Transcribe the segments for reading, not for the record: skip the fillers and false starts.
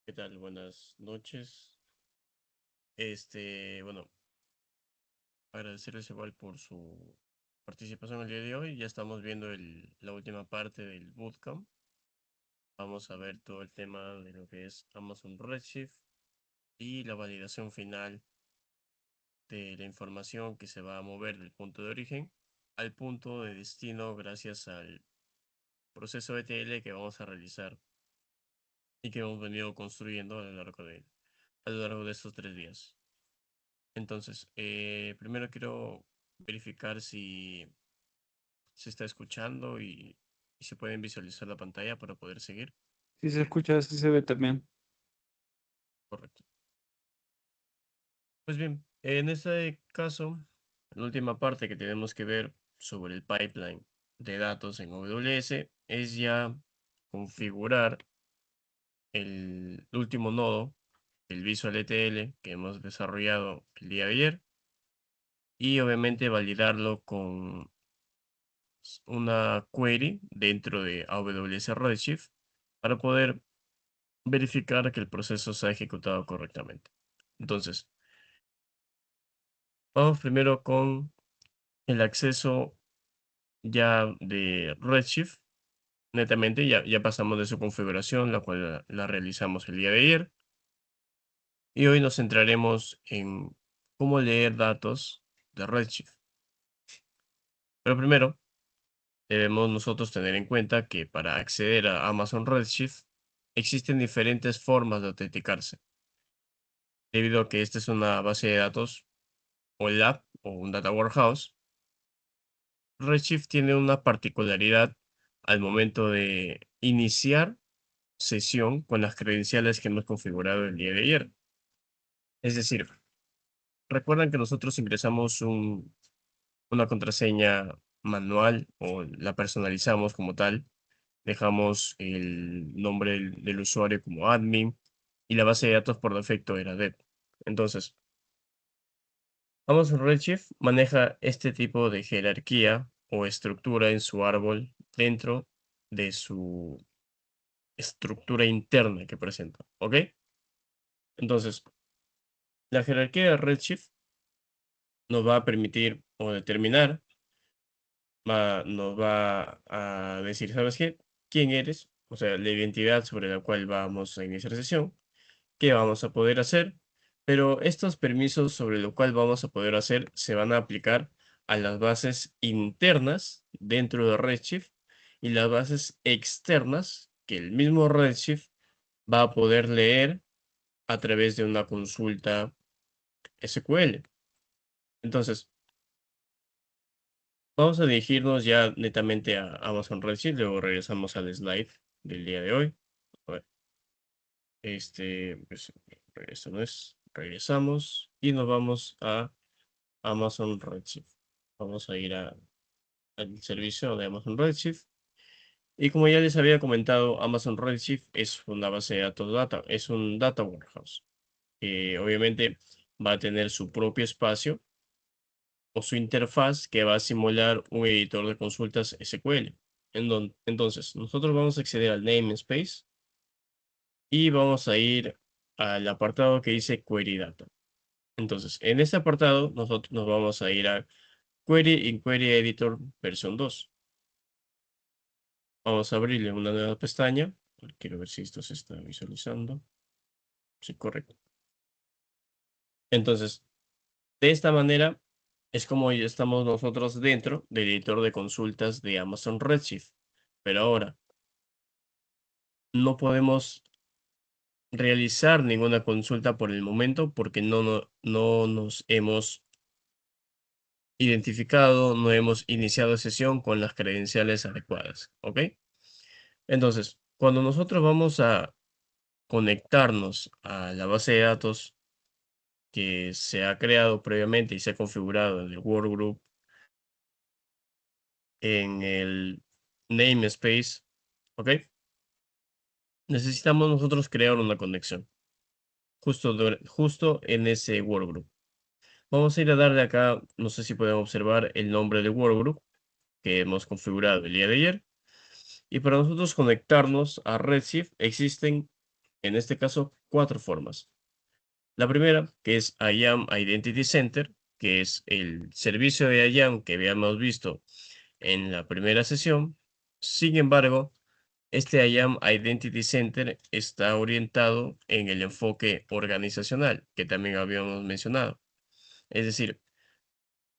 ¿Qué tal? Buenas noches. Bueno, agradecerles igual por su participación el día de hoy. Ya estamos viendo la última parte del bootcamp. Vamos a ver todo el tema de lo que es Amazon Redshift y la validación final de la información que se va a mover del punto de origen al punto de destino gracias al proceso ETL que vamos a realizar y que hemos venido construyendo a lo largo de estos 3 días. Entonces, primero quiero verificar si se está escuchando y se pueden visualizar la pantalla para poder seguir. Sí se escucha, sí se ve también. Correcto. Pues bien, en este caso, la última parte que tenemos que ver sobre el pipeline de datos en AWS es ya configurar el último nodo, el Visual ETL que hemos desarrollado el día de ayer y obviamente validarlo con una query dentro de AWS Redshift para poder verificar que el proceso se ha ejecutado correctamente. Entonces, vamos primero con el acceso ya de Redshift. Netamente, ya pasamos de su configuración, la cual la realizamos el día de ayer. Y hoy nos centraremos en cómo leer datos de Redshift. Pero primero, debemos nosotros tener en cuenta que para acceder a Amazon Redshift existen diferentes formas de autenticarse, debido a que esta es una base de datos o lab o un data warehouse. Redshift tiene una particularidad al momento de iniciar sesión con las credenciales que hemos configurado el día de ayer. Es decir, recuerdan que nosotros ingresamos una contraseña manual o la personalizamos como tal. Dejamos el nombre del usuario como admin y la base de datos por defecto era dev. Entonces, Amazon Redshift maneja este tipo de jerarquía o estructura en su árbol dentro de su estructura interna que presenta, ¿ok? Entonces, la jerarquía de Redshift nos va a permitir o determinar, nos va a decir, ¿sabes qué? ¿Quién eres? O sea, la identidad sobre la cual vamos a iniciar sesión, qué vamos a poder hacer, pero estos permisos sobre lo cual vamos a poder hacer se van a aplicar a las bases internas dentro de Redshift y las bases externas que el mismo Redshift va a poder leer a través de una consulta SQL. Entonces, vamos a dirigirnos ya netamente a Amazon Redshift, luego regresamos al slide del día de hoy. A ver, pues, esto no es, regresamos y nos vamos a Amazon Redshift. Vamos a ir al servicio de Amazon Redshift. Y como ya les había comentado, Amazon Redshift es una base de datos es un data warehouse. Que obviamente va a tener su propio espacio o su interfaz que va a simular un editor de consultas SQL. Entonces, nosotros vamos a acceder al namespace y vamos a ir al apartado que dice Query Data. Entonces, en este apartado, nosotros nos vamos a ir a Query in Query Editor versión 2. Vamos a abrirle una nueva pestaña. Quiero ver si esto se está visualizando. Sí, correcto. Entonces, de esta manera es como ya estamos nosotros dentro del editor de consultas de Amazon Redshift. Pero ahora no podemos realizar ninguna consulta por el momento porque no nos hemos identificado, no hemos iniciado sesión con las credenciales adecuadas. ¿Ok? Entonces, cuando nosotros vamos a conectarnos a la base de datos que se ha creado previamente y se ha configurado en el workgroup, en el namespace, ¿ok? Necesitamos nosotros crear una conexión justo en ese workgroup. Vamos a ir a darle acá, no sé si pueden observar el nombre del workgroup que hemos configurado el día de ayer. Y para nosotros conectarnos a Redshift existen en este caso, cuatro formas. La primera, que es IAM Identity Center, que es el servicio de IAM que habíamos visto en la primera sesión. Sin embargo, este IAM Identity Center está orientado en el enfoque organizacional, que también habíamos mencionado. Es decir,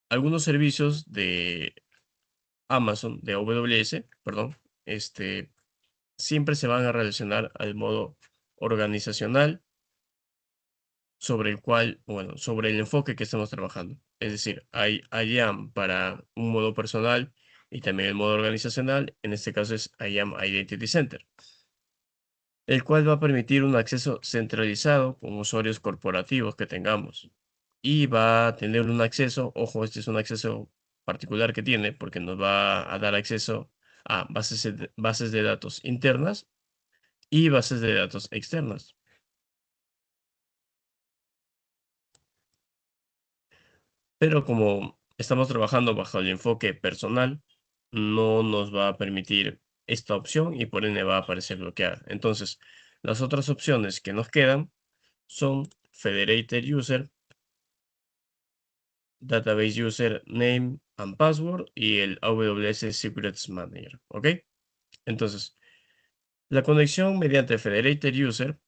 algunos servicios de Amazon, de AWS, perdón, siempre se van a relacionar al modo organizacional sobre el cual, bueno, sobre el enfoque que estamos trabajando. Es decir, hay IAM para un modo personal y también el modo organizacional. En este caso es IAM Identity Center, el cual va a permitir un acceso centralizado con usuarios corporativos que tengamos. Y va a tener un acceso, ojo, este es un acceso particular que tiene porque nos va a dar acceso a bases de datos internas y bases de datos externas. Pero como estamos trabajando bajo el enfoque personal, no nos va a permitir esta opción y por ende va a aparecer bloqueada. Entonces, las otras opciones que nos quedan son Federated User, Database User Name and Password y el AWS Secrets Manager. ¿Ok? Entonces, la conexión mediante Federated User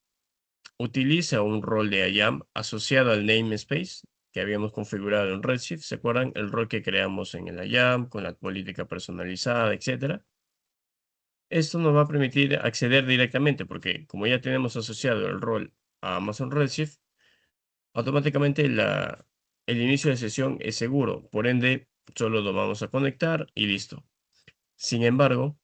utiliza un rol de IAM asociado al namespace que habíamos configurado en Redshift. ¿Se acuerdan? El rol que creamos en el IAM con la política personalizada, etcétera. Esto nos va a permitir acceder directamente porque como ya tenemos asociado el rol a Amazon Redshift, automáticamente el inicio de sesión es seguro. Por ende, solo lo vamos a conectar y listo. Sin embargo,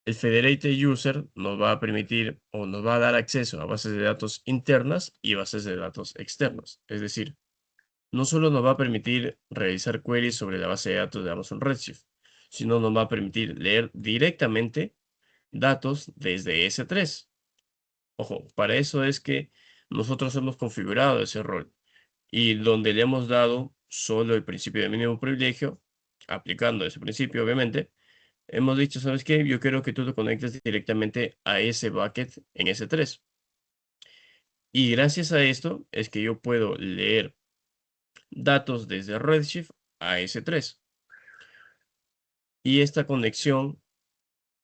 el Federated User nos va a permitir o nos va a dar acceso a bases de datos internas y bases de datos externas. Es decir, no solo nos va a permitir realizar queries sobre la base de datos de Amazon Redshift, sino nos va a permitir leer directamente datos desde S3. Ojo, para eso es que nosotros hemos configurado ese rol y donde le hemos dado solo el principio de mínimo privilegio, aplicando ese principio, obviamente, hemos dicho, ¿sabes qué? Yo quiero que tú te conectes directamente a ese bucket en S3. Y gracias a esto es que yo puedo leer datos desde Redshift a S3. Y esta conexión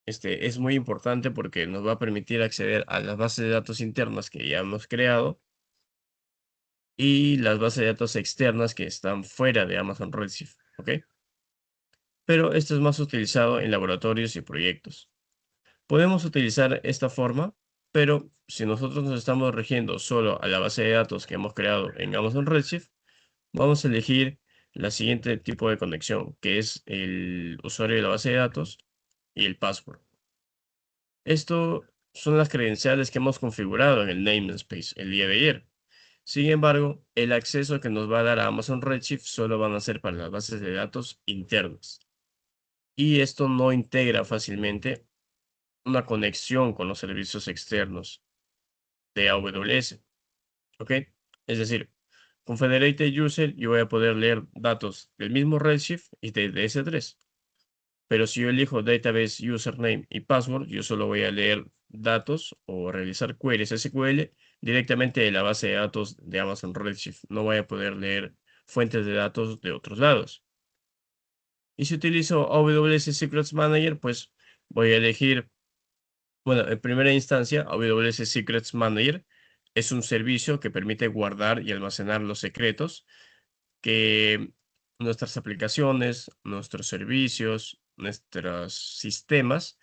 es muy importante porque nos va a permitir acceder a las bases de datos internas que ya hemos creado y las bases de datos externas que están fuera de Amazon Redshift, ¿ok? Pero esto es más utilizado en laboratorios y proyectos. Podemos utilizar esta forma, pero si nosotros nos estamos rigiendo solo a la base de datos que hemos creado en Amazon Redshift, vamos a elegir la siguiente tipo de conexión, que es el usuario de la base de datos y el password. Esto son las credenciales que hemos configurado en el namespace el día de ayer. Sin embargo, el acceso que nos va a dar a Amazon Redshift solo van a ser para las bases de datos internas. Y esto no integra fácilmente una conexión con los servicios externos de AWS. ¿Ok? Es decir, con Federated User yo voy a poder leer datos del mismo Redshift y de S3. Pero si yo elijo Database Username y Password, yo solo voy a leer datos o realizar queries SQL directamente de la base de datos de Amazon Redshift. No voy a poder leer fuentes de datos de otros lados. Y si utilizo AWS Secrets Manager, pues voy a elegir, bueno, en primera instancia, AWS Secrets Manager es un servicio que permite guardar y almacenar los secretos que nuestras aplicaciones, nuestros servicios, nuestros sistemas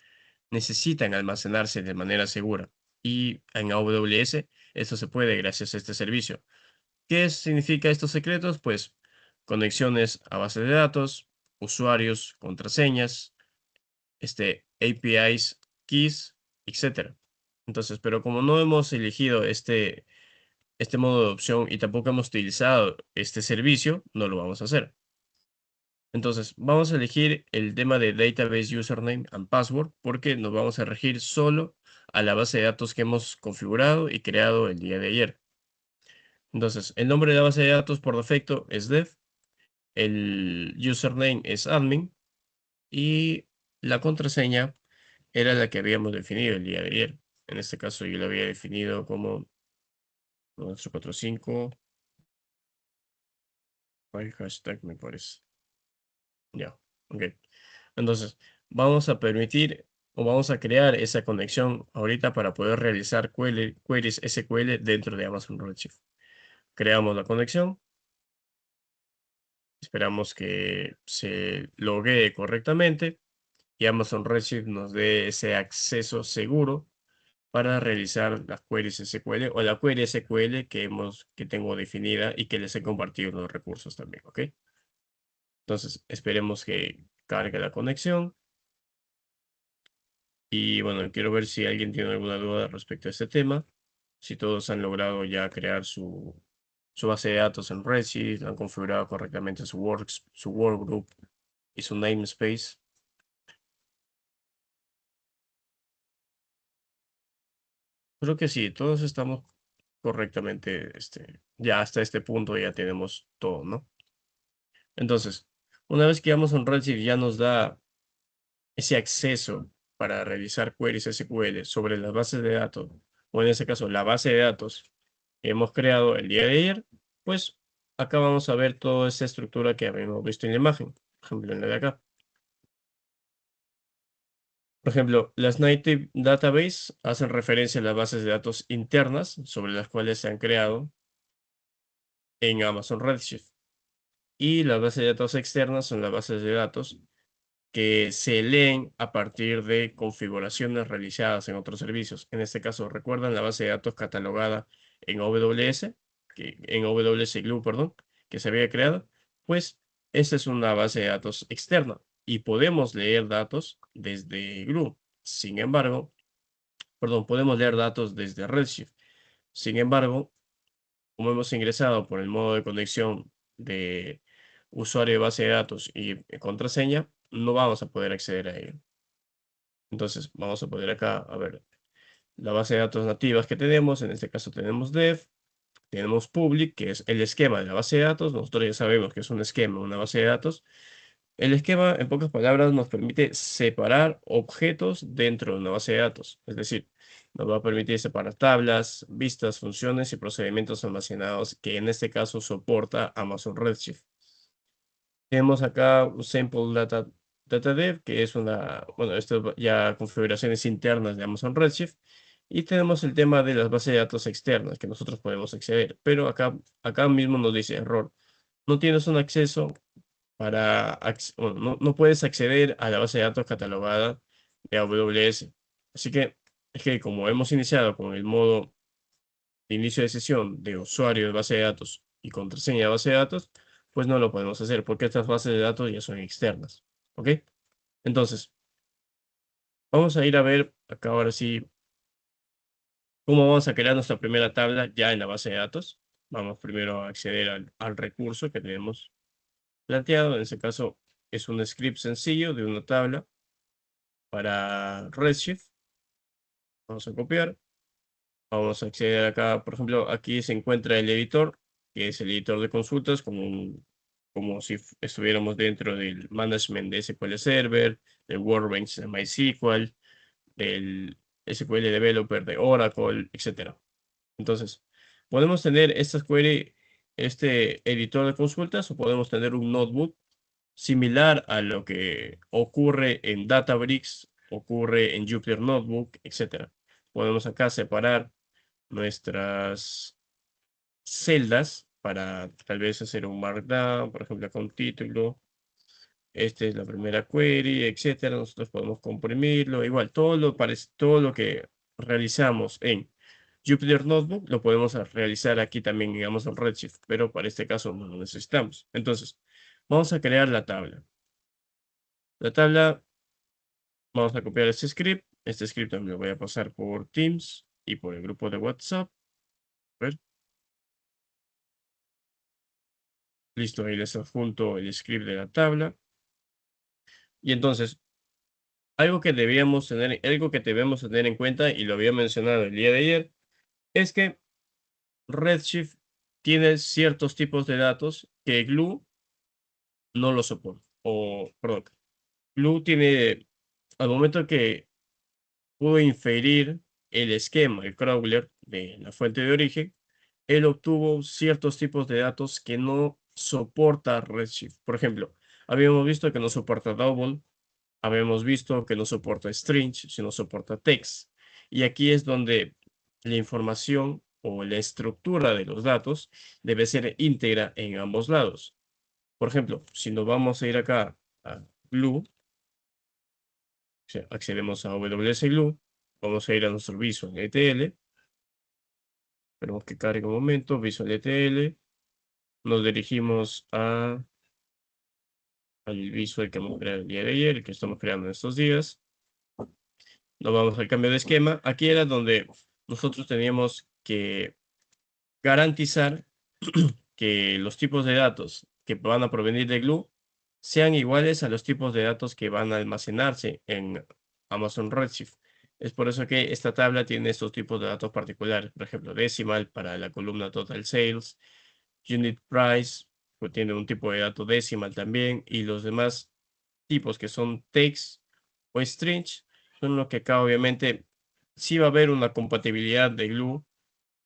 necesitan almacenarse de manera segura. Y en AWS esto se puede gracias a este servicio. ¿Qué significa estos secretos? Pues conexiones a base de datos, usuarios, contraseñas, APIs, keys, etcétera. Entonces, pero como no hemos elegido este modo de opción y tampoco hemos utilizado este servicio, no lo vamos a hacer. Entonces, vamos a elegir el tema de Database Username and Password porque nos vamos a regir solo a la base de datos que hemos configurado y creado el día de ayer. Entonces, el nombre de la base de datos por defecto es dev, el username es admin y la contraseña era la que habíamos definido el día de ayer. En este caso yo lo había definido como 845 file hashtag, me parece. Ya, ok. Entonces, vamos a permitir o vamos a crear esa conexión ahorita para poder realizar queries SQL dentro de Amazon Redshift. Creamos la conexión, esperamos que se loguee correctamente y Amazon Redshift nos dé ese acceso seguro para realizar las queries SQL o la query SQL que tengo definida y que les he compartido los recursos también, ¿ok? Entonces, esperemos que cargue la conexión. Y bueno, quiero ver si alguien tiene alguna duda respecto a este tema. Si todos han logrado ya crear su base de datos en Redshift, han configurado correctamente su workgroup y su namespace. Creo que sí, todos estamos correctamente, ya hasta este punto ya tenemos todo, ¿no? Entonces, una vez que vamos a un Redshift ya nos da ese acceso para realizar queries SQL sobre las bases de datos, o en este caso la base de datos que hemos creado el día de ayer, pues acá vamos a ver toda esa estructura que habíamos visto en la imagen, por ejemplo en la de acá. Por ejemplo, las Native Database hacen referencia a las bases de datos internas sobre las cuales se han creado en Amazon Redshift. Y las bases de datos externas son las bases de datos que se leen a partir de configuraciones realizadas en otros servicios. En este caso, ¿recuerdan la base de datos catalogada en AWS, en AWS Glue, perdón, que se había creado? Pues esta es una base de datos externa y podemos leer datos desde Glue. Sin embargo, perdón, podemos leer datos desde Redshift. Sin embargo, como hemos ingresado por el modo de conexión de usuario de base de datos y contraseña, no vamos a poder acceder a ello. Entonces, vamos a poner acá, a ver, la base de datos nativas que tenemos. En este caso tenemos dev, tenemos public, que es el esquema de la base de datos. Nosotros ya sabemos que es un esquema, una base de datos. El esquema, en pocas palabras, nos permite separar objetos dentro de una base de datos. Es decir, nos va a permitir separar tablas, vistas, funciones y procedimientos almacenados que en este caso soporta Amazon Redshift. Tenemos acá un sample data dev, que es bueno, esto ya configuraciones internas de Amazon Redshift. Y tenemos el tema de las bases de datos externas que nosotros podemos acceder. Pero acá mismo nos dice error. No tienes un acceso bueno, no puedes acceder a la base de datos catalogada de AWS. Así que es que como hemos iniciado con el modo de inicio de sesión de usuario de base de datos y contraseña de base de datos, pues no lo podemos hacer porque estas bases de datos ya son externas. ¿Ok? Entonces, vamos a ir a ver acá ahora sí cómo vamos a crear nuestra primera tabla ya en la base de datos. Vamos primero a acceder al recurso que tenemos planteado. En este caso es un script sencillo de una tabla para Redshift. Vamos a copiar. Vamos a acceder acá. Por ejemplo, aquí se encuentra el editor, que es el editor de consultas, como si estuviéramos dentro del management de SQL Server, del Workbench de MySQL, del SQL Developer de Oracle, etcétera. Entonces, podemos tener estas query, este editor de consultas, o podemos tener un notebook similar a lo que ocurre en Databricks, ocurre en Jupyter Notebook, etcétera. Podemos acá separar nuestras celdas para tal vez hacer un markdown, por ejemplo, con título. Esta es la primera query, etcétera. Nosotros podemos comprimirlo. Igual, todo lo que realizamos en Jupyter Notebook lo podemos realizar aquí también en Amazon Redshift, pero para este caso no lo necesitamos. Entonces, vamos a crear la tabla. La tabla, vamos a copiar este script. Este script también lo voy a pasar por Teams y por el grupo de WhatsApp. A ver, listo, ahí les adjunto el script de la tabla. Y entonces, algo que debemos tener en cuenta, y lo había mencionado el día de ayer, es que Redshift tiene ciertos tipos de datos que Glue no lo soporta. O, perdón, Glue tiene, al momento que pudo inferir el esquema, el crawler de la fuente de origen, él obtuvo ciertos tipos de datos que no soporta Redshift. Por ejemplo, habíamos visto que no soporta double, habíamos visto que no soporta string, sino soporta text. Y aquí es donde la información o la estructura de los datos debe ser íntegra en ambos lados. Por ejemplo, si nos vamos a ir acá a Glue, accedemos a WS Glue, vamos a ir a nuestro Visual ETL, esperemos que cargue un momento, Visual ETL, nos dirigimos al Visual que hemos creado el día de ayer, el que estamos creando en estos días. Nos vamos al cambio de esquema. Aquí era donde nosotros teníamos que garantizar que los tipos de datos que van a provenir de Glue sean iguales a los tipos de datos que van a almacenarse en Amazon Redshift. Es por eso que esta tabla tiene estos tipos de datos particulares. Por ejemplo, decimal para la columna Total Sales, Unit Price, pues tiene un tipo de dato decimal también, y los demás tipos que son text o string son los que acá obviamente sí va a haber una compatibilidad de Glue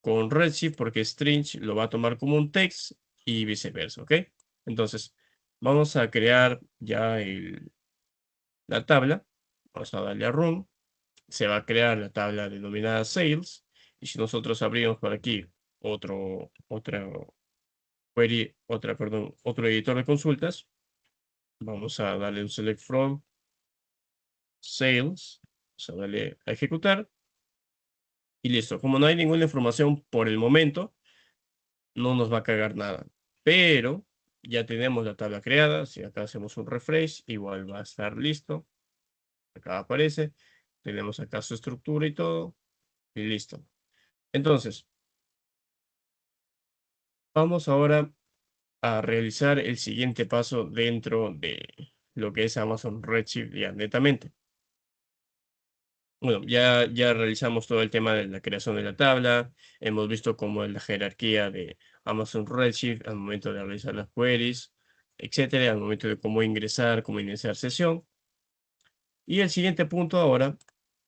con Redshift porque string lo va a tomar como un text y viceversa, ¿ok? Entonces, vamos a crear ya la tabla. Vamos a darle a Run. Se va a crear la tabla denominada Sales. Y si nosotros abrimos por aquí otra query, perdón, otro editor de consultas, vamos a darle un Select From Sales. Vamos a darle a ejecutar. Y listo. Como no hay ninguna información por el momento, no nos va a cagar nada. Pero ya tenemos la tabla creada. Si acá hacemos un refresh, igual va a estar listo. Acá aparece. Tenemos acá su estructura y todo. Y listo. Entonces, vamos ahora a realizar el siguiente paso dentro de lo que es Amazon Redshift ya netamente. Bueno, ya realizamos todo el tema de la creación de la tabla. Hemos visto cómo es la jerarquía de Amazon Redshift al momento de realizar las queries, etcétera, al momento de cómo iniciar sesión. Y el siguiente punto ahora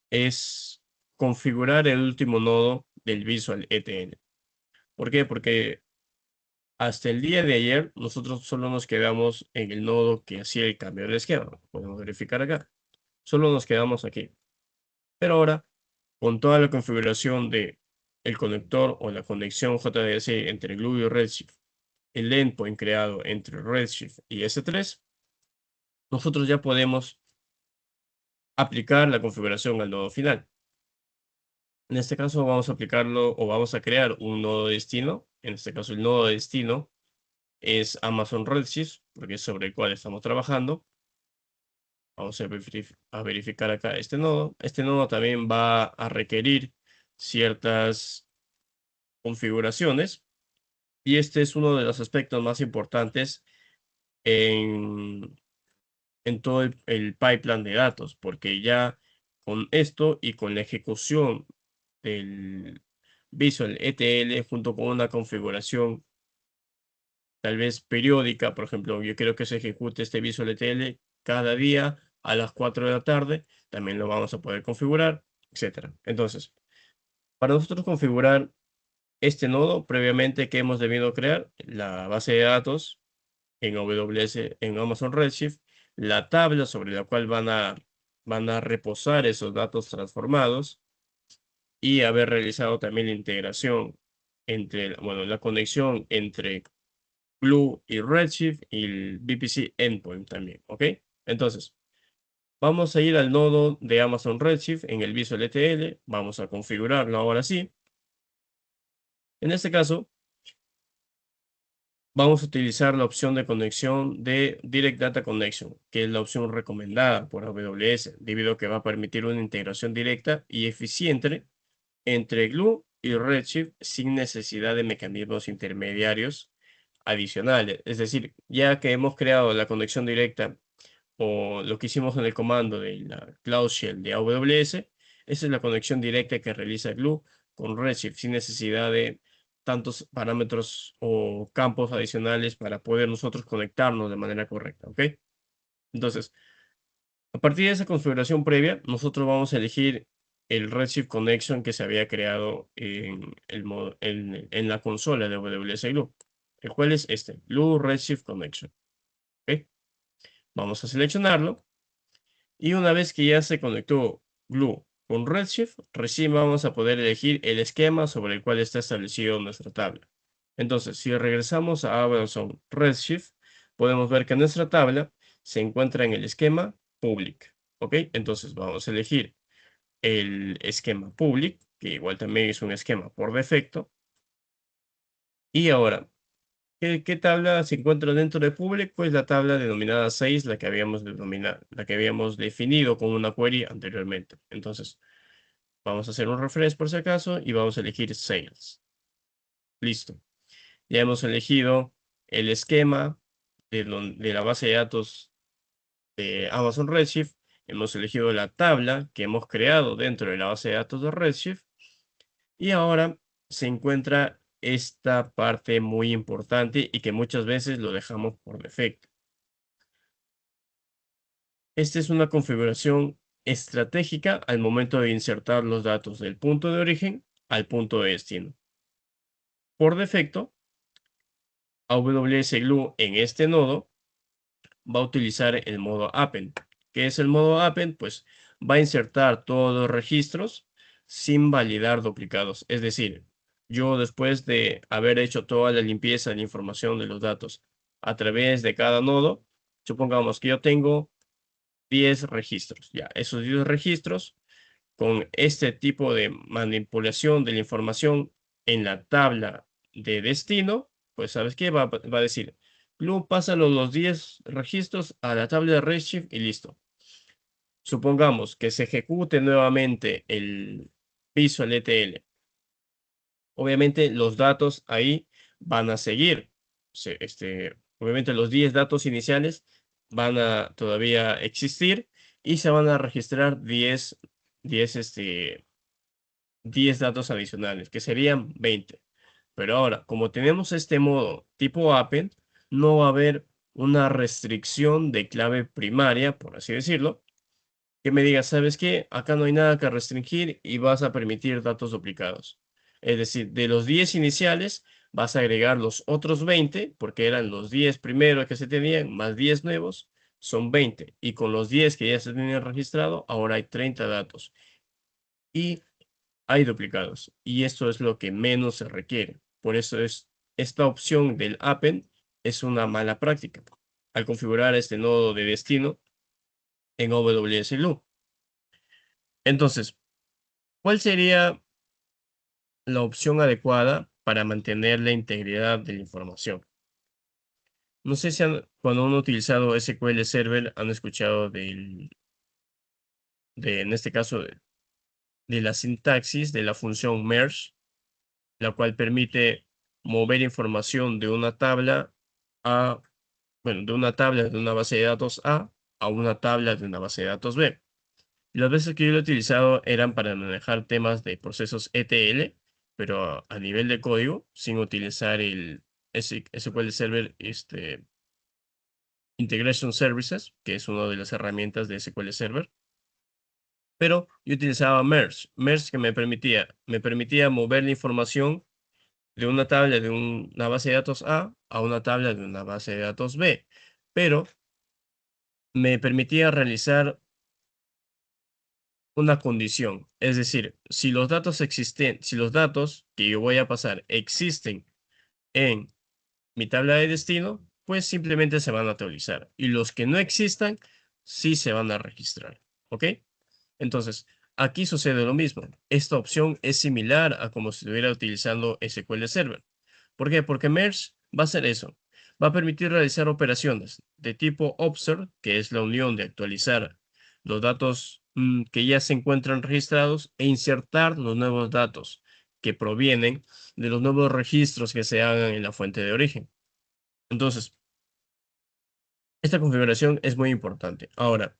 es configurar el último nodo del Visual ETL. ¿Por qué? Porque hasta el día de ayer nosotros solo nos quedamos en el nodo que hacía el cambio de esquema. Podemos verificar acá. Solo nos quedamos aquí. Pero ahora, con toda la configuración de el conector o la conexión JDBC entre Glue y Redshift, el endpoint creado entre Redshift y S3, nosotros ya podemos aplicar la configuración al nodo final. En este caso vamos a aplicarlo o vamos a crear un nodo destino. En este caso el nodo destino es Amazon Redshift, porque es sobre el cual estamos trabajando. Vamos a verificar acá este nodo. Este nodo también va a requerir ciertas configuraciones. Y este es uno de los aspectos más importantes en, en todo el pipeline de datos, porque ya con esto y con la ejecución del Visual ETL junto con una configuración tal vez periódica, por ejemplo, yo quiero que se ejecute este Visual ETL cada día a las 4 de la tarde, también lo vamos a poder configurar, etcétera. Entonces, para nosotros configurar este nodo, previamente que hemos debido crear la base de datos en AWS, en Amazon Redshift, la tabla sobre la cual van a reposar esos datos transformados y haber realizado también la integración entre, bueno, la conexión entre Glue y Redshift y el VPC Endpoint también, ¿ok? Entonces, vamos a ir al nodo de Amazon Redshift en el Visual ETL, vamos a configurarlo ahora sí. En este caso, vamos a utilizar la opción de conexión de Direct Data Connection, que es la opción recomendada por AWS, debido a que va a permitir una integración directa y eficiente entre Glue y Redshift sin necesidad de mecanismos intermediarios adicionales. Es decir, ya que hemos creado la conexión directa o lo que hicimos en el comando de la Cloud Shell de AWS, esa es la conexión directa que realiza Glue con Redshift sin necesidad de tantos parámetros o campos adicionales para poder nosotros conectarnos de manera correcta, ¿ok? Entonces, a partir de esa configuración previa, nosotros vamos a elegir el Redshift Connection que se había creado en la consola de AWS Glue, el cual es este, Glue Redshift Connection. ¿Ok? Vamos a seleccionarlo. Y una vez que ya se conectó Glue con Redshift, recién vamos a poder elegir el esquema sobre el cual está establecido nuestra tabla. Entonces, si regresamos a Amazon Redshift, podemos ver que nuestra tabla se encuentra en el esquema Public. ¿Ok? Entonces vamos a elegir el esquema Public, que igual también es un esquema por defecto. Y ahora, ¿qué tabla se encuentra dentro de Public? Pues la tabla denominada 6, la que habíamos definido con una query anteriormente. Entonces, vamos a hacer un refresh por si acaso y vamos a elegir Sales. Listo. Ya hemos elegido el esquema de la base de datos de Amazon Redshift. Hemos elegido la tabla que hemos creado dentro de la base de datos de Redshift. Y ahora se encuentra esta parte muy importante y que muchas veces lo dejamos por defecto. Esta es una configuración estratégica al momento de insertar los datos del punto de origen al punto de destino. Por defecto, AWS Glue en este nodo va a utilizar el modo Append. ¿Qué es el modo Append? Pues va a insertar todos los registros sin validar duplicados. Es decir, yo después de haber hecho toda la limpieza de la información de los datos a través de cada nodo, supongamos que yo tengo 10 registros. Ya, esos 10 registros con este tipo de manipulación de la información en la tabla de destino, pues ¿sabes qué? Va a decir, Glue, pásalo los 10 registros a la tabla de Redshift y listo. Supongamos que se ejecute nuevamente el Visual ETL. Obviamente los datos ahí van a seguir. Obviamente los 10 datos iniciales van a todavía existir y se van a registrar 10 datos adicionales, que serían 20. Pero ahora, como tenemos este modo tipo append, no va a haber una restricción de clave primaria, por así decirlo, que me diga, ¿sabes qué? Acá no hay nada que restringir y vas a permitir datos duplicados. Es decir, de los 10 iniciales vas a agregar los otros 20, porque eran los 10 primeros que se tenían, más 10 nuevos, son 20. Y con los 10 que ya se tenían registrado, ahora hay 30 datos. Y hay duplicados. Y esto es lo que menos se requiere. Por eso esta opción del append es una mala práctica al configurar este nodo de destino en AWS Glue. Entonces, ¿cuál sería la opción adecuada para mantener la integridad de la información? No sé si cuando han utilizado SQL Server han escuchado en este caso, de la sintaxis de la función merge, la cual permite mover información de una tabla de una tabla de una base de datos a una tabla de una base de datos B. Las veces que yo lo he utilizado eran para manejar temas de procesos ETL, pero a nivel de código, sin utilizar el SQL Server Integration Services, que es una de las herramientas de SQL Server. Pero yo utilizaba Merge. Merge que me permitía mover la información de una tabla de una base de datos a una tabla de una base de datos B. Pero me permitía realizar una condición. Es decir, si los datos que yo voy a pasar existen en mi tabla de destino, pues simplemente se van a actualizar. Y los que no existan, sí se van a registrar. ¿Ok? Entonces, aquí sucede lo mismo. Esta opción es similar a como si estuviera utilizando SQL Server. ¿Por qué? Porque Merge va a hacer eso. Va a permitir realizar operaciones de tipo observe, que es la unión de actualizar los datos que ya se encuentran registrados e insertar los nuevos datos que provienen de los nuevos registros que se hagan en la fuente de origen. Entonces, esta configuración es muy importante. Ahora,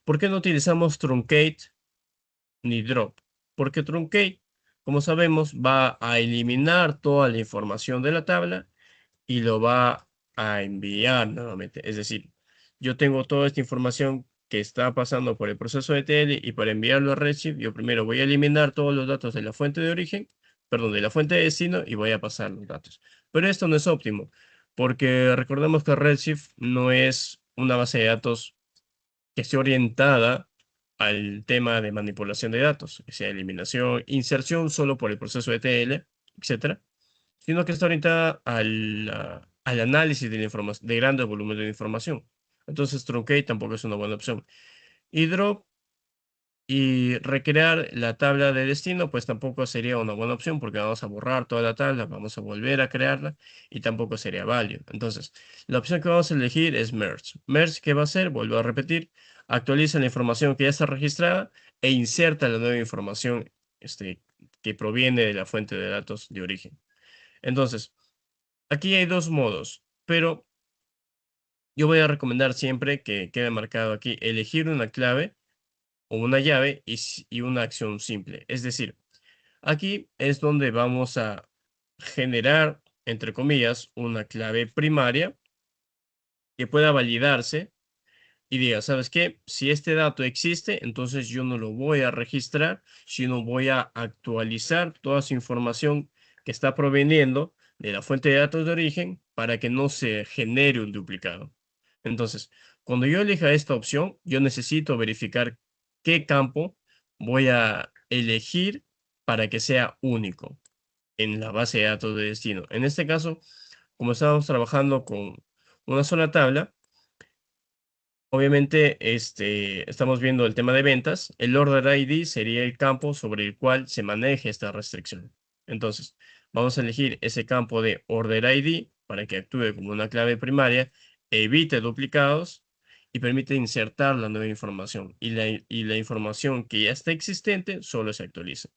¿por qué no utilizamos truncate ni drop? Porque truncate, como sabemos, va a eliminar toda la información de la tabla y lo va a enviar nuevamente. Es decir, yo tengo toda esta información que está pasando por el proceso de ETL y para enviarlo a Redshift, yo primero voy a eliminar todos los datos de la fuente de origen, perdón, de la fuente de destino y voy a pasar los datos. Pero esto no es óptimo, porque recordemos que Redshift no es una base de datos que esté orientada al tema de manipulación de datos, que sea eliminación, inserción solo por el proceso de ETL, etcétera, sino que está orientada al análisis de la información, de grandes volúmenes de información. Entonces, truncate tampoco es una buena opción. Y drop y recrear la tabla de destino, pues tampoco sería una buena opción porque vamos a borrar toda la tabla, vamos a volver a crearla y tampoco sería válido. Entonces, la opción que vamos a elegir es merge. Merge, ¿qué va a hacer? Vuelvo a repetir, actualiza la información que ya está registrada e inserta la nueva información que proviene de la fuente de datos de origen. Entonces, aquí hay dos modos, pero yo voy a recomendar siempre que quede marcado aquí elegir una clave o una llave y una acción simple. Es decir, aquí es donde vamos a generar, entre comillas, una clave primaria que pueda validarse y diga, ¿sabes qué? Si este dato existe, entonces yo no lo voy a registrar, sino voy a actualizar toda su información que está proveniendo de la fuente de datos de origen para que no se genere un duplicado. Entonces, cuando yo elija esta opción, yo necesito verificar qué campo voy a elegir para que sea único en la base de datos de destino. En este caso, como estamos trabajando con una sola tabla, obviamente, estamos viendo el tema de ventas. El Order ID sería el campo sobre el cual se maneje esta restricción. Entonces, vamos a elegir ese campo de Order ID para que actúe como una clave primaria, evite duplicados y permite insertar la nueva información. Y la información que ya está existente solo se actualiza.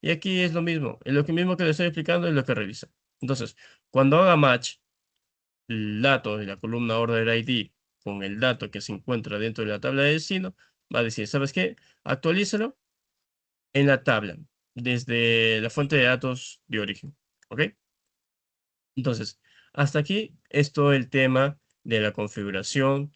Y aquí es lo mismo. Es lo que mismo que le estoy explicando es lo que revisa. Entonces, cuando haga match el dato de la columna Order ID con el dato que se encuentra dentro de la tabla de destino, va a decir, ¿sabes qué? Actualízalo en la tabla, desde la fuente de datos de origen. ¿Ok? Entonces, hasta aquí es todo el tema de la configuración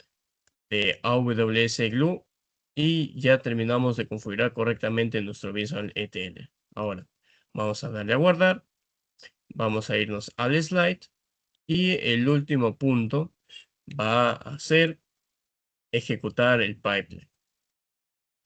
de AWS Glue y ya terminamos de configurar correctamente nuestro Visual ETL. Ahora, vamos a darle a guardar, vamos a irnos al slide y el último punto va a ser ejecutar el pipeline.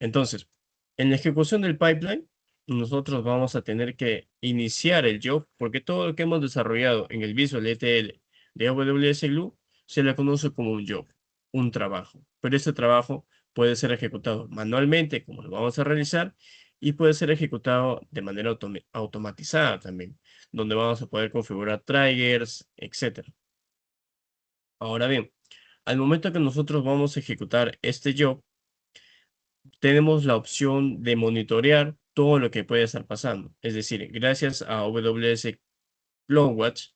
Entonces, en la ejecución del pipeline, nosotros vamos a tener que iniciar el job, porque todo lo que hemos desarrollado en el Visual ETL de AWS Glue se le conoce como un job, un trabajo. Pero este trabajo puede ser ejecutado manualmente, como lo vamos a realizar, y puede ser ejecutado de manera automatizada también, donde vamos a poder configurar triggers, etc. Ahora bien, al momento que nosotros vamos a ejecutar este job, tenemos la opción de monitorear todo lo que puede estar pasando. Es decir, gracias a AWS CloudWatch,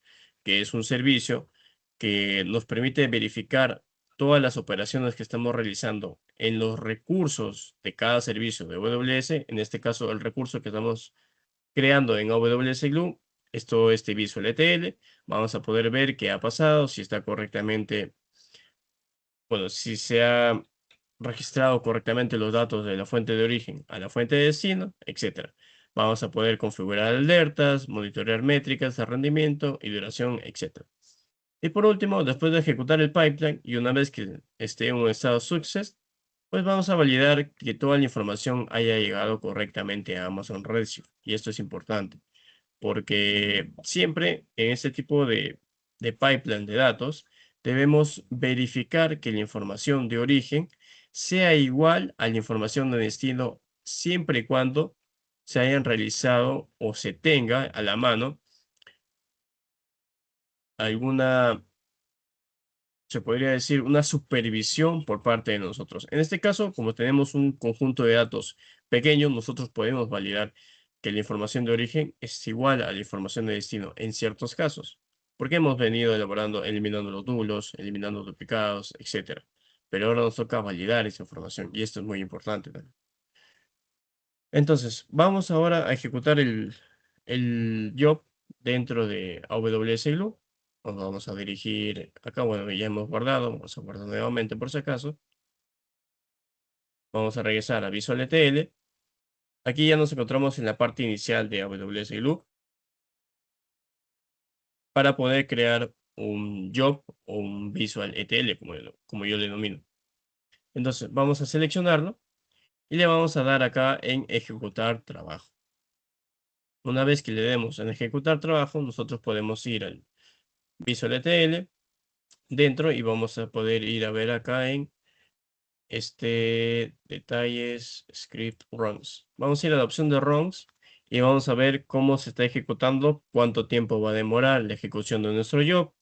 que es un servicio que nos permite verificar todas las operaciones que estamos realizando en los recursos de cada servicio de AWS, en este caso el recurso que estamos creando en AWS Glue, es todo este Visual ETL, vamos a poder ver qué ha pasado, si está correctamente, bueno, si se ha registrado correctamente los datos de la fuente de origen a la fuente de destino, etcétera. Vamos a poder configurar alertas, monitorear métricas de rendimiento y duración, etcétera. Y por último, después de ejecutar el pipeline y una vez que esté en un estado success, pues vamos a validar que toda la información haya llegado correctamente a Amazon Redshift. Y esto es importante, porque siempre en este tipo de pipeline de datos debemos verificar que la información de origen sea igual a la información de destino siempre y cuando se hayan realizado o se tenga a la mano alguna, se podría decir, una supervisión por parte de nosotros. En este caso, como tenemos un conjunto de datos pequeño, nosotros podemos validar que la información de origen es igual a la información de destino en ciertos casos, porque hemos venido elaborando, eliminando los nulos, eliminando duplicados, etcétera. Pero ahora nos toca validar esa información y esto es muy importante también. Entonces, vamos ahora a ejecutar el job dentro de AWS Glue. Nos vamos a dirigir acá, bueno, ya hemos guardado, vamos a guardar nuevamente por si acaso. Vamos a regresar a Visual ETL. Aquí ya nos encontramos en la parte inicial de AWS Glue para poder crear un job o un Visual ETL, como yo le denomino. Entonces, vamos a seleccionarlo y le vamos a dar acá en Ejecutar trabajo. Una vez que le demos en Ejecutar trabajo, nosotros podemos ir al Visual ETL dentro y vamos a poder ir a ver acá en detalles, script runs. Vamos a ir a la opción de runs y vamos a ver cómo se está ejecutando, cuánto tiempo va a demorar la ejecución de nuestro job,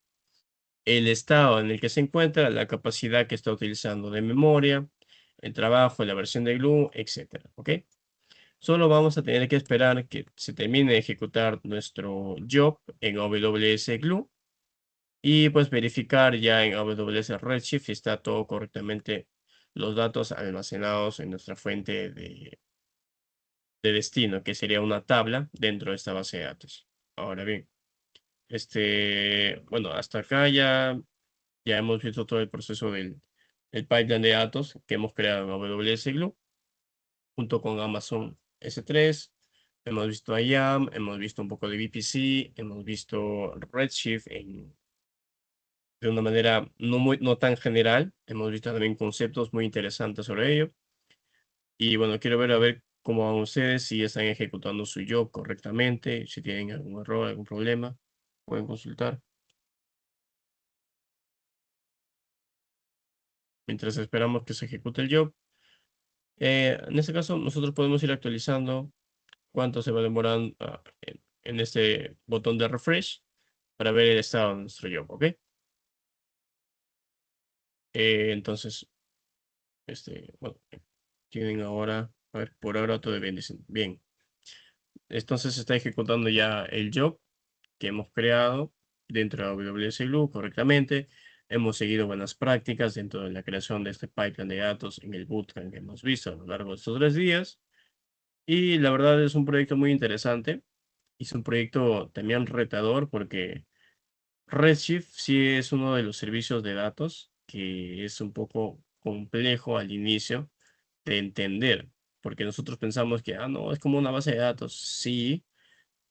el estado en el que se encuentra, la capacidad que está utilizando de memoria, el trabajo, la versión de Glue, etcétera. ¿Ok? Solo vamos a tener que esperar que se termine de ejecutar nuestro job en AWS Glue y pues verificar ya en AWS Redshift si está todo correctamente los datos almacenados en nuestra fuente de destino, que sería una tabla dentro de esta base de datos. Ahora bien, bueno, hasta acá ya hemos visto todo el proceso del pipeline de datos que hemos creado en AWS Glue junto con Amazon S3. Hemos visto IAM, hemos visto un poco de VPC, hemos visto Redshift de una manera no tan general. Hemos visto también conceptos muy interesantes sobre ello. Y bueno, quiero ver a ver cómo van ustedes, si están ejecutando su job correctamente, si tienen algún error, algún problema, pueden consultar. Mientras esperamos que se ejecute el job. En este caso, nosotros podemos ir actualizando cuánto se va demorando en este botón de refresh para ver el estado de nuestro job, ¿ok? Entonces, bueno, tienen ahora, a ver, por ahora todo bien, dicen, bien. Entonces se está ejecutando ya el job que hemos creado dentro de AWS Glue correctamente. Hemos seguido buenas prácticas dentro de la creación de este pipeline de datos en el bootcamp que hemos visto a lo largo de estos 3 días. Y la verdad es un proyecto muy interesante. Es un proyecto también retador porque Redshift sí es uno de los servicios de datos que es un poco complejo al inicio de entender, porque nosotros pensamos que, no, es como una base de datos, sí,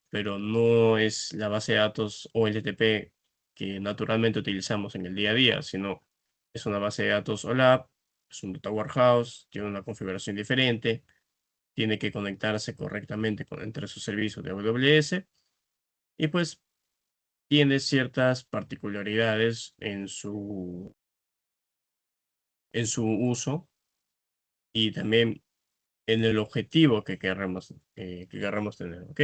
pero no es la base de datos OLTP que naturalmente utilizamos en el día a día, sino es una base de datos OLAP, es un data warehouse, tiene una configuración diferente, tiene que conectarse correctamente entre sus servicios de AWS y pues tiene ciertas particularidades en su uso y también en el objetivo que querramos tener, ¿ok?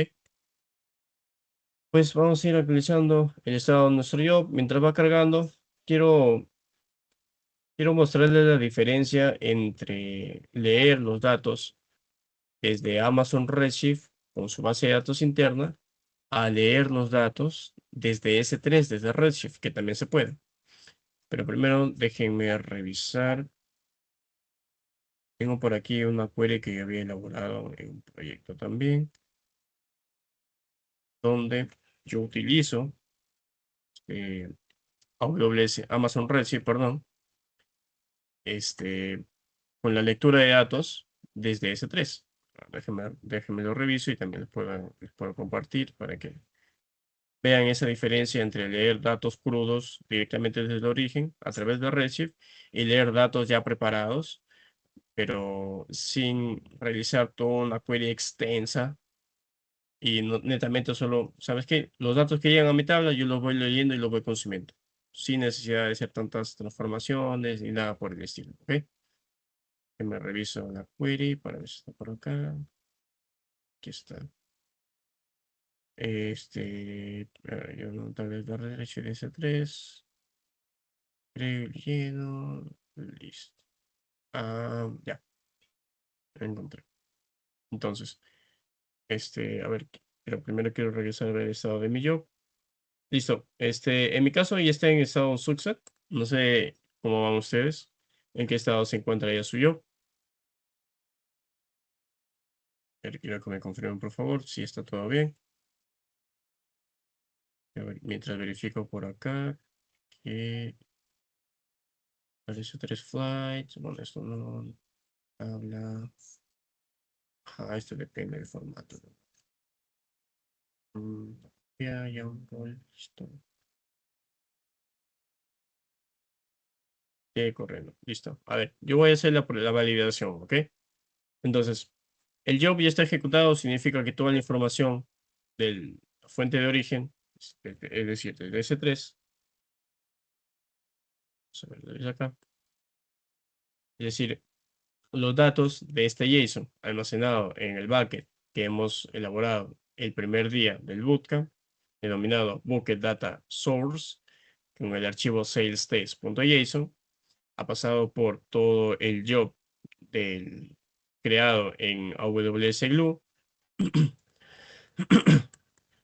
Pues vamos a ir actualizando el estado de nuestro job. Mientras va cargando, quiero mostrarles la diferencia entre leer los datos desde Amazon Redshift con su base de datos interna a leer los datos desde S3, desde Redshift, que también se puede. Pero primero déjenme revisar. Tengo por aquí una query que había elaborado en un proyecto también, donde yo utilizo eh, Amazon Redshift, perdón, con la lectura de datos desde S3. Déjenme lo reviso y también les puedo compartir para que vean esa diferencia entre leer datos crudos directamente desde el origen a través de Redshift y leer datos ya preparados, pero sin realizar toda una query extensa y netamente solo, ¿sabes qué? Los datos que llegan a mi tabla yo los voy leyendo y los voy consumiendo, sin necesidad de hacer tantas transformaciones ni nada por el estilo, ¿ok? Que me reviso la query para ver si está por acá. Aquí está. Yo no, tal vez la derecha de S3. Creo lleno. Listo. Ya, lo encontré. Entonces, a ver, pero primero quiero regresar al estado de mi job. Listo. En mi caso ya está en estado success. No sé cómo van ustedes. ¿En qué estado se encuentra ya su job? A ver, quiero que me confirmen, por favor, si está todo bien. A ver, mientras verifico por acá que aparece 3 flights. Bueno, esto no. tabla. Esto depende del formato. Mm, ya un rol, listo. Corriendo, listo. A ver, yo voy a hacer la validación, ¿ok? Entonces, el job ya está ejecutado, significa que toda la información de la fuente de origen, es decir, del S3, vamos a ver, desde acá, es decir, los datos de este JSON almacenado en el bucket que hemos elaborado el primer día del bootcamp, denominado Bucket Data Source, con el archivo salesTest.json, ha pasado por todo el job creado en AWS Glue.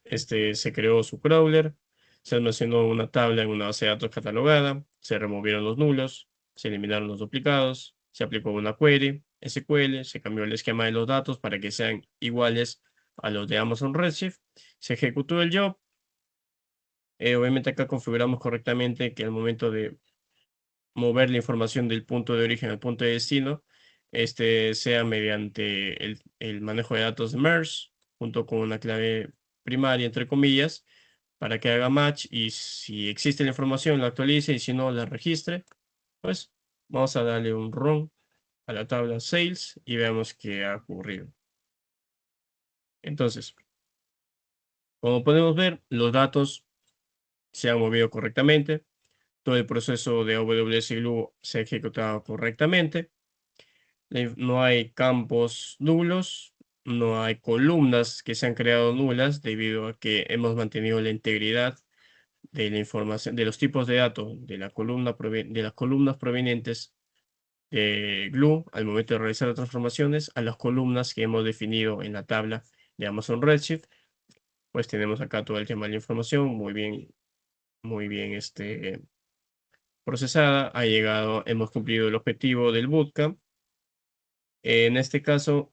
Se creó su crawler, se almacenó una tabla en una base de datos catalogada, se removieron los nulos, se eliminaron los duplicados, se aplicó una query SQL, se cambió el esquema de los datos para que sean iguales a los de Amazon Redshift, se ejecutó el job. Obviamente acá configuramos correctamente que al momento de mover la información del punto de origen al punto de destino, sea mediante el manejo de datos de MERS, junto con una clave primaria, entre comillas, para que haga match y si existe la información la actualice y si no la registre. Pues vamos a darle un run a la tabla sales y veamos qué ha ocurrido. Entonces, como podemos ver, los datos se han movido correctamente, todo el proceso de AWS Glue se ha ejecutado correctamente. No hay campos nulos, no hay columnas que se han creado nulas debido a que hemos mantenido la integridad de la información, de los tipos de datos de de las columnas provenientes de Glue al momento de realizar las transformaciones a las columnas que hemos definido en la tabla de Amazon Redshift. Pues tenemos acá todo el tema de la información muy bien procesada. Hemos cumplido el objetivo del bootcamp. En este caso,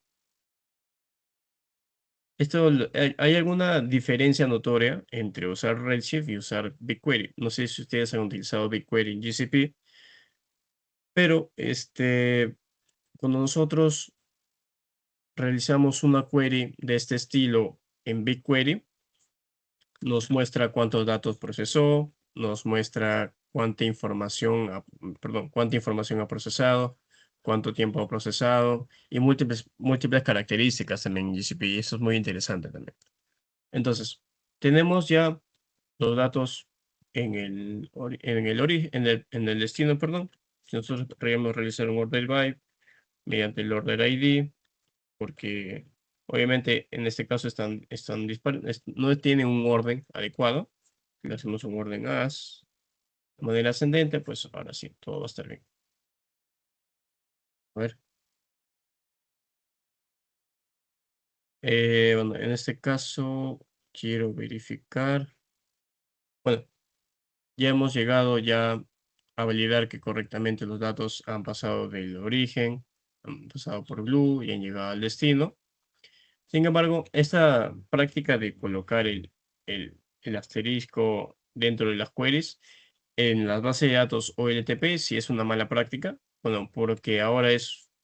¿hay alguna diferencia notoria entre usar Redshift y usar BigQuery? No sé si ustedes han utilizado BigQuery en GCP, pero cuando nosotros realizamos una query de este estilo en BigQuery, nos muestra cuántos datos procesó, nos muestra cuánta información ha procesado, cuánto tiempo ha procesado y múltiples características también en GCP. Y eso es muy interesante también. Entonces, tenemos ya los datos en el destino, perdón. Si nosotros queremos realizar un order by mediante el order ID, porque obviamente en este caso no tienen un orden adecuado. Si le hacemos un orden as de manera ascendente, pues ahora sí, todo va a estar bien. A ver. Bueno, en este caso quiero verificar. Bueno, ya hemos llegado ya a validar que correctamente los datos han pasado del origen, han pasado por Glue y han llegado al destino. Sin embargo, esta práctica de colocar el asterisco dentro de las queries en las bases de datos OLTP sí es una mala práctica. Bueno, porque ahora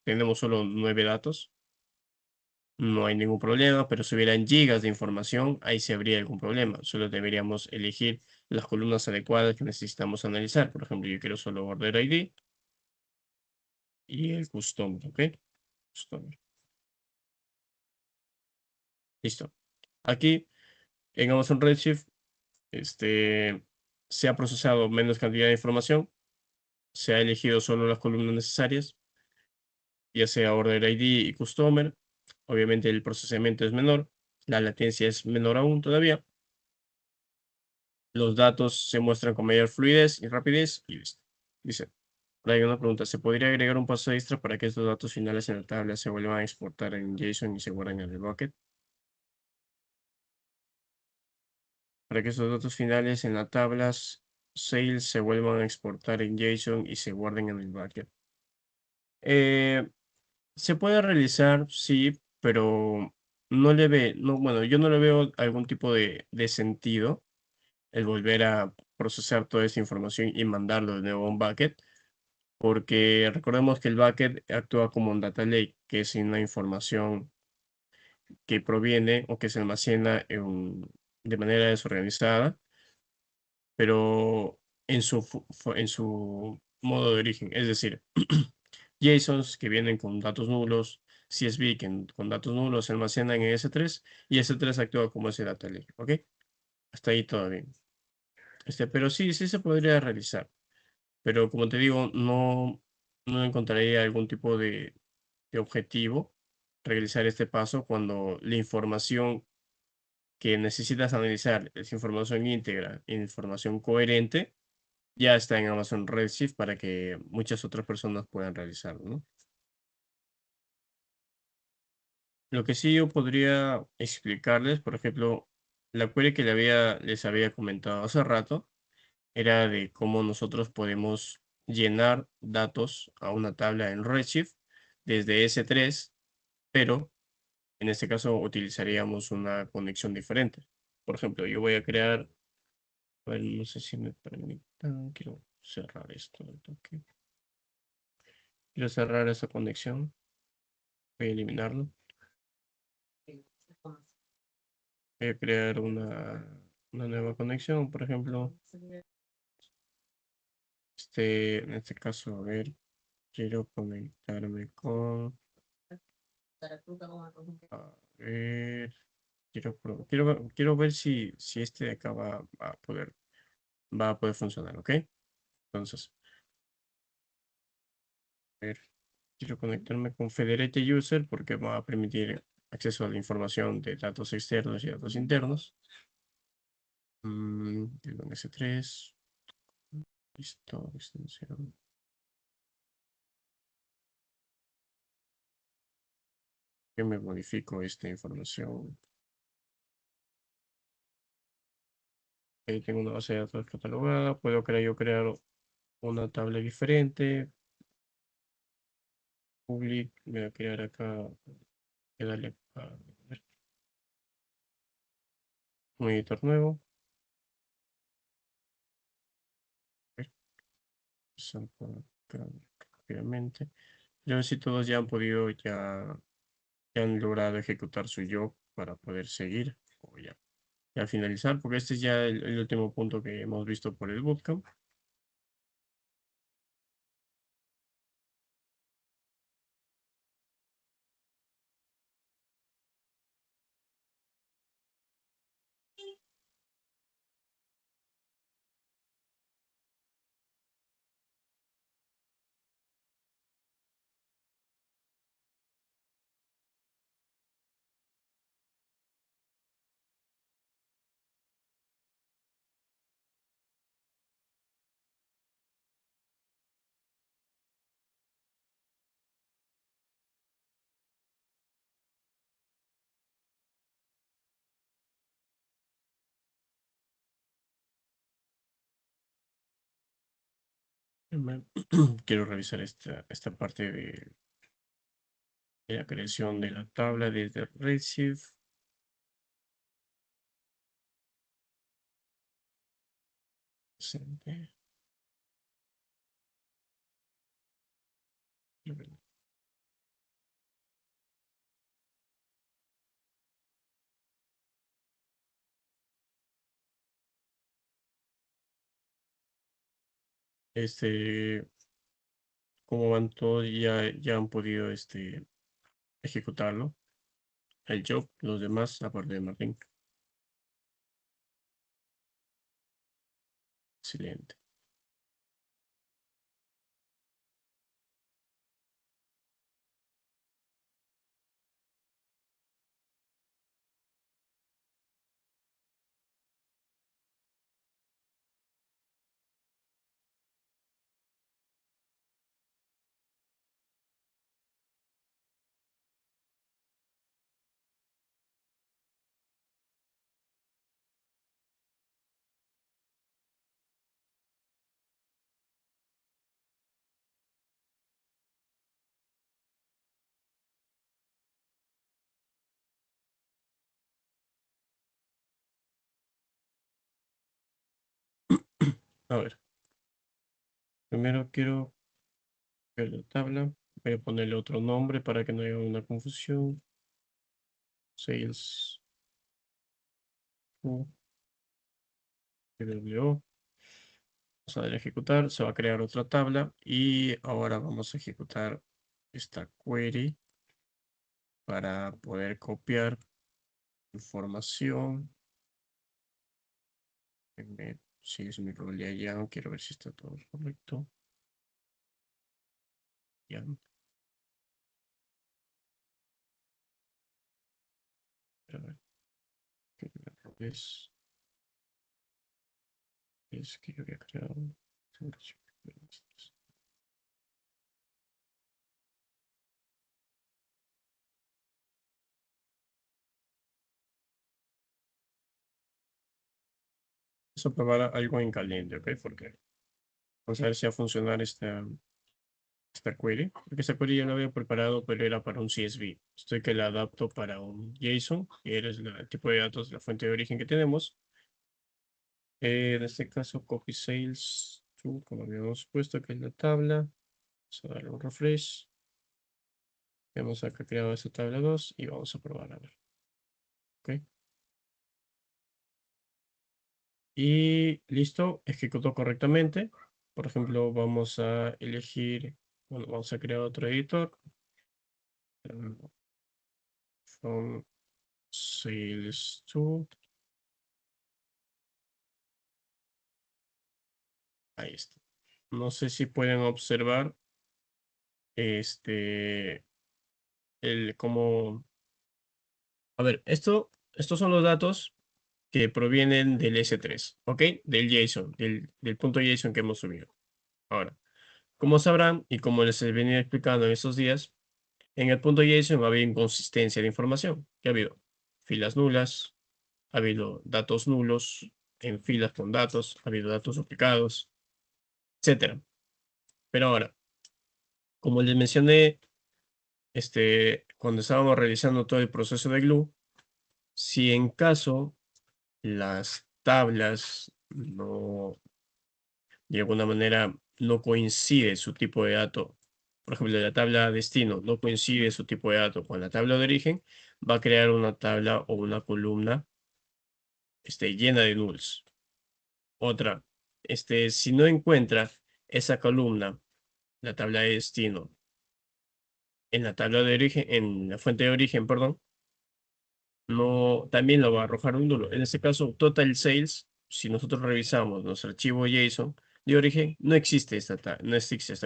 tenemos solo 9 datos, no hay ningún problema, pero si hubieran gigas de información, ahí sí habría algún problema. Solo deberíamos elegir las columnas adecuadas que necesitamos analizar. Por ejemplo, yo quiero solo order ID y el customer, ¿ok? Customer. Listo. Aquí en Amazon Redshift, se ha procesado menos cantidad de información, se ha elegido solo las columnas necesarias, ya sea order ID y customer. Obviamente el procesamiento es menor, la latencia es menor aún todavía. Los datos se muestran con mayor fluidez y rapidez y listo. Dice, hay una pregunta, ¿se podría agregar un paso extra para que estos datos finales en la tabla se vuelvan a exportar en JSON y se guarden en el bucket? Para que estos datos finales en las tablas sales se vuelvan a exportar en JSON y se guarden en el bucket. Eh, Se puede realizar, sí, pero bueno, yo no le veo algún tipo de sentido el volver a procesar toda esa información y mandarlo de nuevo a un bucket, porque recordemos que el bucket actúa como un data lake, que es una información que proviene o que se almacena de manera desorganizada, pero en su modo de origen. Es decir, JSONs que vienen con datos nulos, CSV con datos nulos se almacenan en S3 y S3 actúa como ese data lake, ¿ok? Hasta ahí todo bien. Pero sí, sí se podría realizar. Pero como te digo, no encontraría algún tipo de objetivo realizar este paso cuando la información que necesitas analizar es información íntegra, información coherente, ya está en Amazon Redshift para que muchas otras personas puedan realizarlo, ¿no? Lo que sí yo podría explicarles, por ejemplo, la query que les había comentado hace rato, era de cómo nosotros podemos llenar datos a una tabla en Redshift desde S3, pero en este caso utilizaríamos una conexión diferente. Por ejemplo, yo voy a crear, a ver, no sé si me permitan, quiero cerrar esto al toque. Quiero cerrar esa conexión, voy a eliminarlo. Voy a crear una nueva conexión, por ejemplo, en este caso, a ver, quiero conectarme con, a ver, quiero ver si este de acá va a poder funcionar, ¿ok? Entonces, a ver, quiero conectarme con Federate User porque va a permitir acceso a la información de datos externos y datos internos. Perdón, S3, listo, extensión. Yo me modifico esta información. Ahí tengo una base de datos catalogada. Puedo crear una tabla diferente. Public, voy a crear acá, voy a darle a ver, un editor nuevo. A ver, pasar por acá rápidamente. Yo ver si todos ya han podido, ya han logrado ejecutar su job para poder seguir. O ya finalizar, porque este es ya el último punto que hemos visto por el bootcamp. Quiero revisar esta parte de la creación de la tabla desde Redshift. Presente. Este, Como van todos, ya han podido ejecutarlo. El job, los demás, aparte de Martín. Excelente. A ver, primero quiero La tabla. Voy a ponerle otro nombre para que no haya una confusión. Sales. PWO. Vamos a darle a ejecutar. Se va a crear otra tabla. Y ahora vamos a ejecutar esta query para poder copiar información. Si es mi rol de allá, quiero ver si está todo correcto. Ya. A ver, ¿qué es que yo había creado? Vamos a probar algo en caliente, ¿ok? Porque vamos a ver si va a funcionar esta query. Porque esta query ya la había preparado, pero era para un CSV. Estoy que la adapto para un JSON, que es el tipo de datos de la fuente de origen que tenemos. En este caso, copy sales to, como habíamos puesto que es la tabla. Vamos a darle un refresh. Hemos acá creado esta tabla 2 y vamos a probar a ver. ¿Ok? Y listo, ejecutó correctamente. Por ejemplo, vamos a elegir, bueno, vamos a crear otro editor. From sales to, ahí está. No sé si pueden observar este, el cómo, a ver, estos son los datos que provienen del S3, ¿ok? Del JSON, del punto JSON que hemos subido. Ahora, como sabrán y como les he venido explicando en estos días, en el punto JSON ha habido inconsistencia de información. ¿Qué ha habido? Filas nulas, ha habido datos nulos en filas con datos, ha habido datos duplicados, etcétera. Pero ahora, como les mencioné, cuando estábamos realizando todo el proceso de glue, si en caso las tablas no, de alguna manera, no coincide su tipo de dato, por ejemplo, la tabla destino no coincide su tipo de dato con la tabla de origen, va a crear una tabla o una columna llena de nulls. Otra, si no encuentra esa columna, la tabla de destino, en la tabla de origen, en la fuente de origen, perdón, no, también lo va a arrojar un nulo. En este caso, total sales, si nosotros revisamos nuestro archivo JSON de origen, no existe esta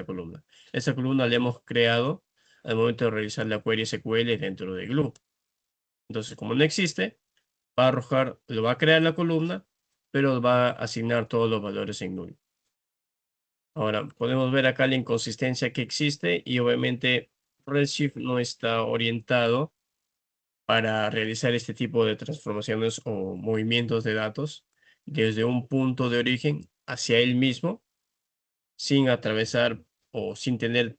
columna. Esta columna la hemos creado al momento de realizar la query SQL dentro de Glue. Entonces, como no existe, va a arrojar, lo va a crear la columna, pero va a asignar todos los valores en null. Ahora, podemos ver acá la inconsistencia que existe y obviamente Redshift no está orientado para realizar este tipo de transformaciones o movimientos de datos desde un punto de origen hacia él mismo, sin atravesar o sin tener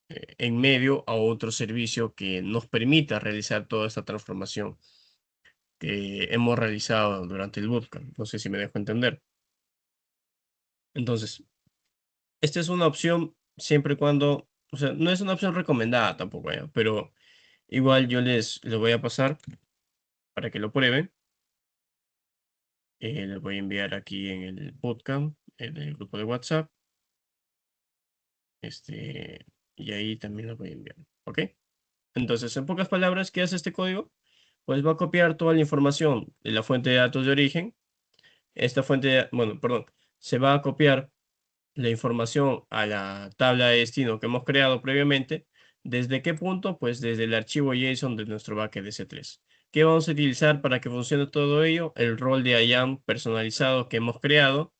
en medio a otro servicio que nos permita realizar toda esta transformación que hemos realizado durante el bootcamp. No sé si me dejo entender. Entonces, esta es una opción siempre y cuando, o sea, no es una opción recomendada tampoco, ¿ya? Pero igual yo les voy a pasar para que lo prueben. Les voy a enviar aquí en el bootcamp, en el grupo de WhatsApp. Y ahí también lo voy a enviar. ¿Ok? Entonces, en pocas palabras, ¿qué hace este código? Pues va a copiar toda la información de la fuente de datos de origen. Esta bueno, perdón, se va a copiar la información a la tabla de destino que hemos creado previamente. ¿Desde qué punto? Pues desde el archivo JSON de nuestro backend S3. ¿Qué vamos a utilizar para que funcione todo ello? El rol de IAM personalizado que hemos creado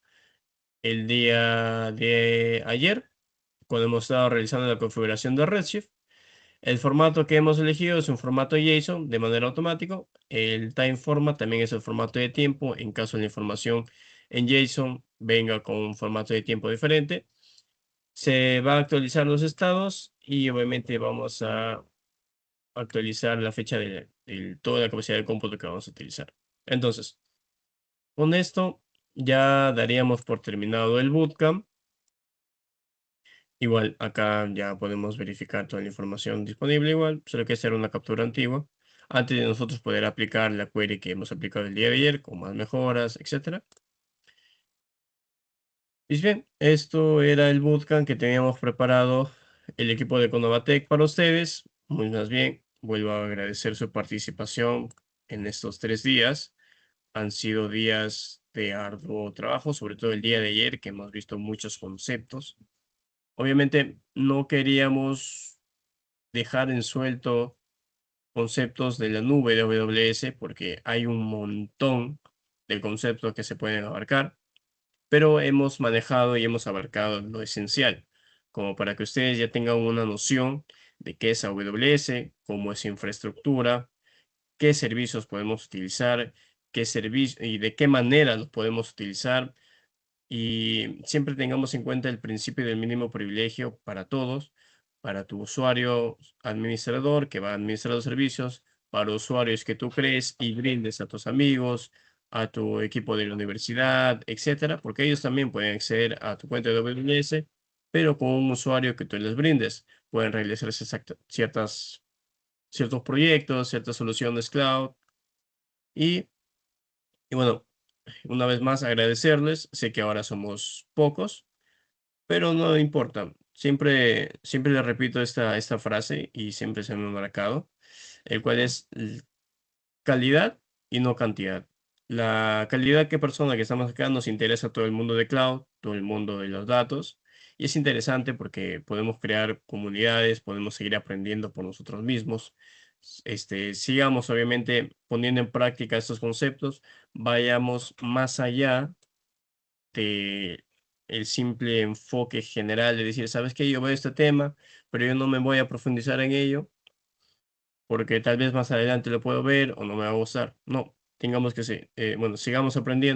el día de ayer, cuando hemos estado realizando la configuración de Redshift. El formato que hemos elegido es un formato JSON de manera automática. El time format también es el formato de tiempo en caso de la información en JSON venga con un formato de tiempo diferente. Se va a actualizar los estados y obviamente vamos a actualizar la fecha de toda la capacidad de cómputo que vamos a utilizar. Entonces, con esto ya daríamos por terminado el bootcamp. Igual acá ya podemos verificar toda la información disponible igual, solo hay que hacer una captura antigua antes de nosotros poder aplicar la query que hemos aplicado el día de ayer con más mejoras, etcétera. Y bien, esto era el bootcamp que teníamos preparado el equipo de Conovatec para ustedes. Muy más bien, vuelvo a agradecer su participación en estos 3 días. Han sido días de arduo trabajo, sobre todo el día de ayer, que hemos visto muchos conceptos. Obviamente, no queríamos dejar en suelto conceptos de la nube de AWS porque hay un montón de conceptos que se pueden abarcar, pero hemos manejado y hemos abarcado lo esencial, como para que ustedes ya tengan una noción de qué es AWS, cómo es su infraestructura, qué servicios podemos utilizar, qué servicio y de qué manera los podemos utilizar, y siempre tengamos en cuenta el principio del mínimo privilegio para todos, para tu usuario administrador que va a administrar los servicios, para usuarios que tú crees y brindes a tus amigos, a tu equipo de la universidad, etcétera, porque ellos también pueden acceder a tu cuenta de AWS, pero con un usuario que tú les brindes. Pueden realizarse ciertos proyectos, ciertas soluciones cloud y, y bueno, una vez más agradecerles. Sé que ahora somos pocos, pero no importa. Siempre le repito esta frase y siempre se me ha marcado, el cual es calidad y no cantidad. La calidad que persona que estamos acá nos interesa a todo el mundo de cloud, todo el mundo de los datos, y es interesante porque podemos crear comunidades, podemos seguir aprendiendo por nosotros mismos. Sigamos obviamente poniendo en práctica estos conceptos, vayamos más allá de el simple enfoque general de decir, ¿sabes qué? Yo veo este tema, pero yo no me voy a profundizar en ello porque tal vez más adelante lo puedo ver o no me va a gustar. No, tengamos que bueno, sigamos aprendiendo.